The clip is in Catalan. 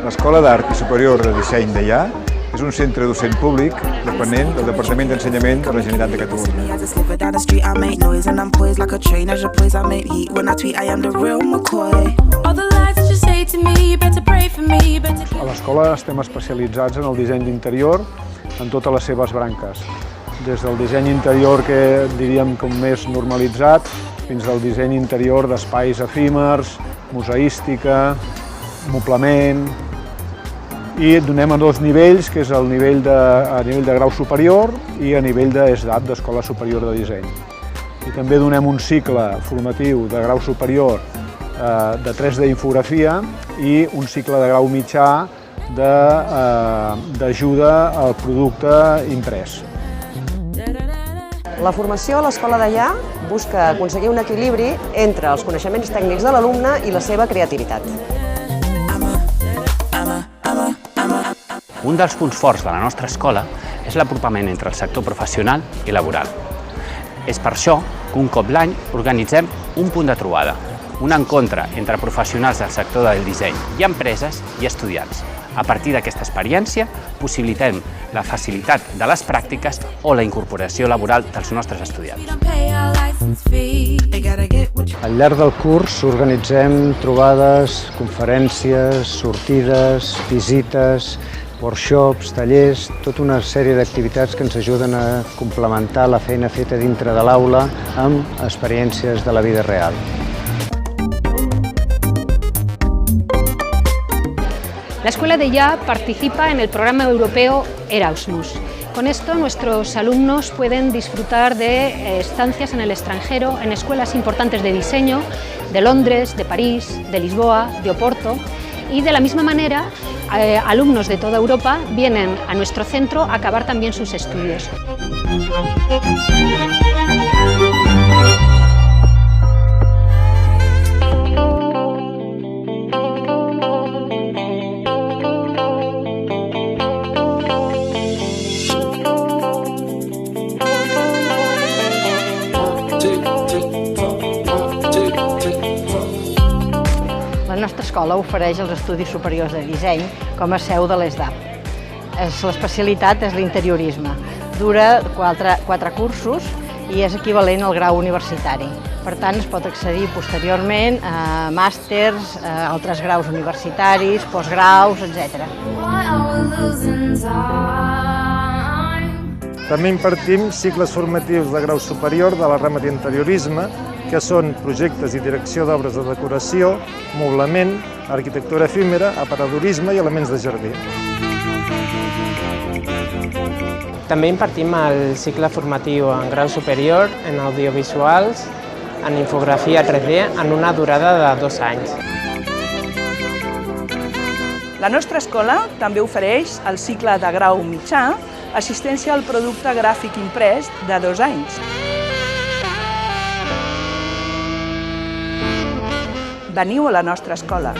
L'Escola d'Art i Superior de Disseny d'Allà és un centre docent públic dependent del Departament d'Ensenyament de la Generalitat de Catalunya. A l'escola estem especialitzats en el disseny d'interior en totes les seves branques. Des del disseny interior que diríem com més normalitzat fins al disseny interior d'espais efímers, museística, moblament. I donem a dos nivells, que és a nivell de grau superior i a nivell d'ESDAP, d'Escola Superior de Disseny. I també donem un cicle formatiu de grau superior de 3D infografia i un cicle de grau mitjà d'ajuda al producte imprès. La formació a l'Escola d'Allà busca aconseguir un equilibri entre els coneixements tècnics de l'alumne i la seva creativitat. Un dels punts forts de la nostra escola és l'apropament entre el sector professional i laboral. És per això que un cop l'any organitzem un punt de trobada, un encontre entre professionals del sector del disseny i empreses i estudiants. A partir d'aquesta experiència, possibilitem la facilitat de les pràctiques o la incorporació laboral dels nostres estudiants. Al llarg del curs organitzem trobades, conferències, sortides, visites, workshops, tallers, tota una sèrie d'activitats que ens ajuden a complementar la feina feta dintre de l'aula amb experiències de la vida real. La Escuela d'Allà participa en el programa europeo Erasmus. Con esto nuestros alumnos pueden disfrutar de estancias en el extranjero, en escuelas importantes de diseño, de Londres, de París, de Lisboa, de Oporto, y de la misma manera alumnos de toda Europa vienen a nuestro centro a acabar también sus estudios. La nostra escola ofereix els estudis superiors de disseny com a seu de l'ESDAP. L'especialitat és l'interiorisme. Dura 4 cursos i és equivalent al grau universitari. Per tant, es pot accedir posteriorment a màsters, a altres graus universitaris, postgraus, etc. També impartim cicles formatius de grau superior de la rama d'interiorisme, que són projectes i direcció d'obres de decoració, moblament, arquitectura efímera, aparadorisme i elements de jardí. També impartim el cicle formatiu en grau superior, en audiovisuals, en infografia 3D, en una durada de 2 anys. La nostra escola també ofereix el cicle de grau mitjà, assistència al producte gràfic imprès de 2 anys. Veniu a la nostra escola.